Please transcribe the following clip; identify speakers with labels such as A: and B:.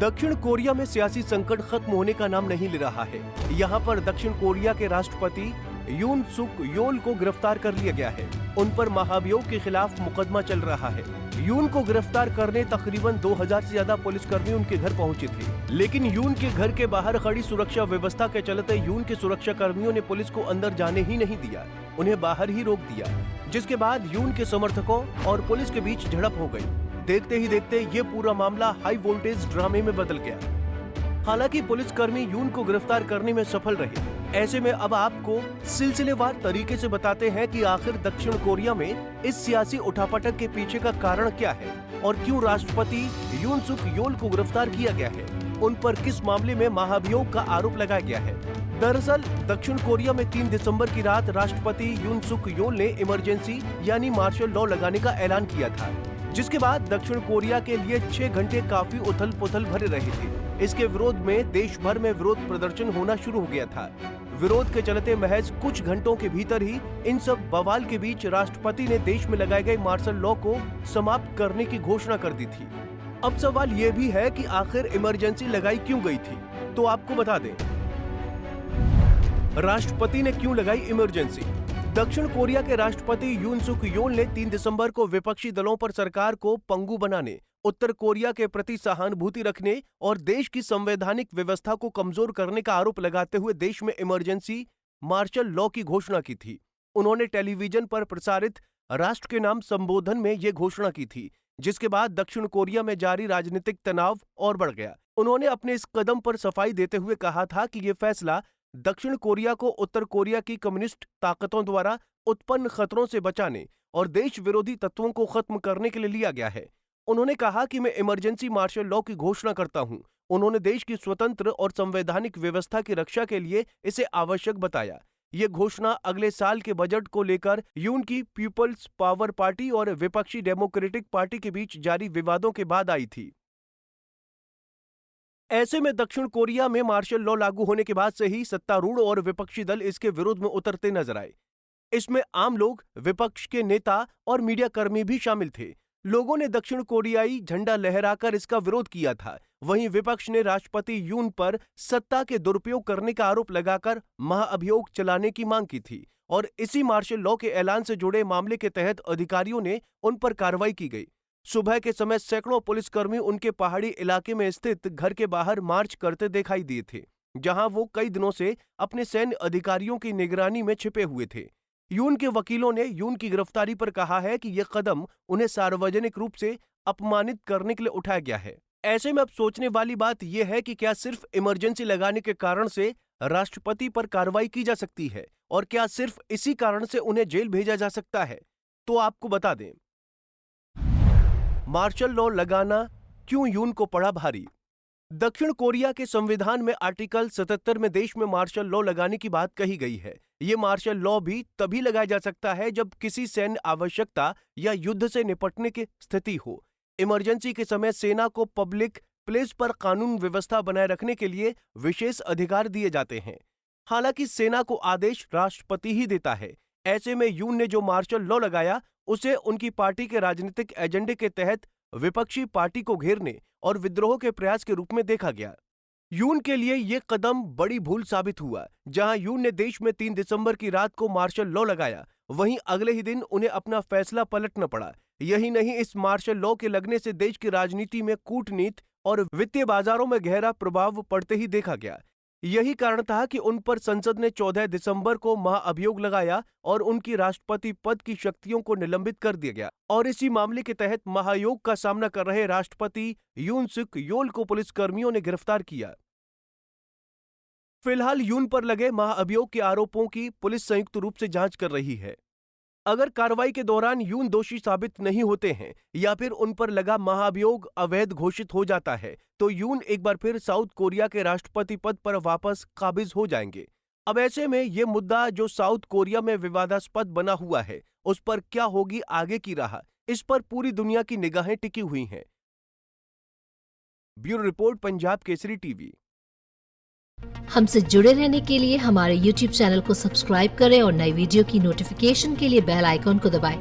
A: दक्षिण कोरिया में सियासी संकट खत्म होने का नाम नहीं ले रहा है। यहाँ पर दक्षिण कोरिया के राष्ट्रपति यून सुक योल को गिरफ्तार कर लिया गया है। उन पर महाभियोग के खिलाफ मुकदमा चल रहा है। यून को गिरफ्तार करने तकरीबन 2000 से ज्यादा पुलिसकर्मी उनके घर पहुंचे थे, लेकिन यून के घर के बाहर खड़ी सुरक्षा व्यवस्था के चलते यून के सुरक्षा कर्मियों ने पुलिस को अंदर जाने ही नहीं दिया, उन्हें बाहर ही रोक दिया, जिसके बाद यून के समर्थकों और पुलिस के बीच झड़प हो गई। देखते ही देखते ये पूरा मामला हाई वोल्टेज ड्रामे में बदल गया। हालांकि पुलिसकर्मी यून को गिरफ्तार करने में सफल रहे। ऐसे में अब आपको सिलसिलेवार तरीके से बताते हैं कि आखिर दक्षिण कोरिया में इस सियासी उठापटक के पीछे का कारण क्या है और क्यों राष्ट्रपति यून सुक योल को गिरफ्तार किया गया है, उन पर किस मामले में महाभियोग का आरोप लगाया गया है। दरअसल दक्षिण कोरिया में 3 दिसंबर की रात राष्ट्रपति यून सुक योल ने इमरजेंसी यानी मार्शल लॉ लगाने का ऐलान किया था, जिसके बाद दक्षिण कोरिया के लिए 6 घंटे काफी उथल पुथल भरे रहे थे। इसके विरोध में देश भर में विरोध प्रदर्शन होना शुरू हो गया था। विरोध के चलते महज कुछ घंटों के भीतर ही इन सब बवाल के बीच राष्ट्रपति ने देश में लगाए गए मार्शल लॉ को समाप्त करने की घोषणा कर दी थी। अब सवाल ये भी है कि आखिर इमरजेंसी लगाई क्यों गई थी, तो आपको बता दें राष्ट्रपति ने क्यों लगाई इमरजेंसी। दक्षिण कोरिया के राष्ट्रपति यून सुक योल ने 3 दिसंबर को विपक्षी दलों पर सरकार को पंगु बनाने, उत्तर कोरिया के प्रति सहानुभूति रखने और देश की संवैधानिक व्यवस्था को कमजोर करने का आरोप लगाते हुए देश में इमरजेंसी मार्शल लॉ की घोषणा की थी। उन्होंने टेलीविजन पर प्रसारित राष्ट्र के नाम संबोधन में ये घोषणा की थी, जिसके बाद दक्षिण कोरिया में जारी राजनीतिक तनाव और बढ़ गया। उन्होंने अपने इस कदम पर सफाई देते हुए कहा था कि ये फैसला दक्षिण कोरिया को उत्तर कोरिया की कम्युनिस्ट ताकतों द्वारा उत्पन्न खतरों से बचाने और देश विरोधी तत्वों को खत्म करने के लिए लिया गया है। उन्होंने कहा कि मैं इमरजेंसी मार्शल लॉ की घोषणा करता हूं। उन्होंने देश की स्वतंत्र और संवैधानिक व्यवस्था की रक्षा के लिए इसे आवश्यक बताया। ये घोषणा अगले साल के बजट को लेकर यून की पीपल्स पावर पार्टी और विपक्षी डेमोक्रेटिक पार्टी के बीच जारी विवादों के बाद आई थी। ऐसे में दक्षिण कोरिया में मार्शल लॉ लागू होने के बाद से ही सत्तारूढ़ और विपक्षी दल इसके विरोध में उतरते नजर आए। इसमें आम लोग, विपक्ष के नेता और मीडिया कर्मी भी शामिल थे। लोगों ने दक्षिण कोरियाई झंडा लहराकर इसका विरोध किया था। वहीं विपक्ष ने राष्ट्रपति यून पर सत्ता के दुरुपयोग करने का आरोप लगाकर महाअभियोग चलाने की मांग की थी और इसी मार्शल लॉ के ऐलान से जुड़े मामले के तहत अधिकारियों ने उन पर कार्रवाई की गई। सुबह के समय सैकड़ों पुलिसकर्मी उनके पहाड़ी इलाके में स्थित घर के बाहर मार्च करते दिखाई दिए थे, जहां वो कई दिनों से अपने सैन्य अधिकारियों की निगरानी में छिपे हुए थे। यून के वकीलों ने यून की गिरफ्तारी पर कहा है कि यह कदम उन्हें सार्वजनिक रूप से अपमानित करने के लिए उठाया गया है। ऐसे में अब सोचने वाली बात यह है कि क्या सिर्फ इमरजेंसी लगाने के कारण से राष्ट्रपति पर कार्रवाई की जा सकती है और क्या सिर्फ इसी कारण से उन्हें जेल भेजा जा सकता है। तो आपको बता दें मार्शल लॉ लगाना क्यों यून को पड़ा भारी। दक्षिण कोरिया के संविधान में आर्टिकल 77 में देश में मार्शल लॉ लगाने की बात कही गई है। ये मार्शल लॉ भी तभी लगाया जा सकता है जब किसी सैन्य आवश्यकता या युद्ध से निपटने की स्थिति हो। इमरजेंसी के समय सेना को पब्लिक प्लेस पर कानून व्यवस्था बनाए रखने के लिए विशेष अधिकार दिए जाते हैं। हालांकि सेना को आदेश राष्ट्रपति ही देता है। ऐसे में यून ने जो मार्शल लॉ लगाया उसे उनकी पार्टी के राजनीतिक एजेंडे के तहत विपक्षी पार्टी को घेरने और विद्रोह के प्रयास के रूप में देखा गया। यून के लिए यह कदम बड़ी भूल साबित हुआ। जहां यून ने देश में 3 दिसंबर की रात को मार्शल लॉ लगाया, वहीं अगले ही दिन उन्हें अपना फैसला पलटना पड़ा। यही नहीं, इस मार्शल लॉ के लगने से देश की राजनीति में कूटनीति और वित्तीय बाजारों में गहरा प्रभाव पड़ते ही देखा गया। यही कारण था कि उन पर संसद ने 14 दिसंबर को महाअभियोग लगाया और उनकी राष्ट्रपति पद की शक्तियों को निलंबित कर दिया गया। और इसी मामले के तहत महाभियोग का सामना कर रहे राष्ट्रपति यून सुक योल को पुलिसकर्मियों ने गिरफ्तार किया। फिलहाल यून पर लगे महाअभियोग के आरोपों की पुलिस संयुक्त रूप से जांच कर रही है। अगर कार्रवाई के दौरान यून दोषी साबित नहीं होते हैं या फिर उन पर लगा महाअभियोग अवैध घोषित हो जाता है, तो यून एक बार फिर साउथ कोरिया के राष्ट्रपति पद पर वापस काबिज हो जाएंगे। अब ऐसे में ये मुद्दा जो साउथ कोरिया में विवादास्पद बना हुआ है, उस पर क्या होगी आगे की राह, इस पर पूरी दुनिया की निगाहें टिकी हुई हैं। Bureau report, Punjab Kesari TV.
B: हमसे जुड़े रहने के लिए हमारे YouTube चैनल को सब्सक्राइब करें और नई वीडियो की नोटिफिकेशन के लिए बेल आइकॉन को दबाएं।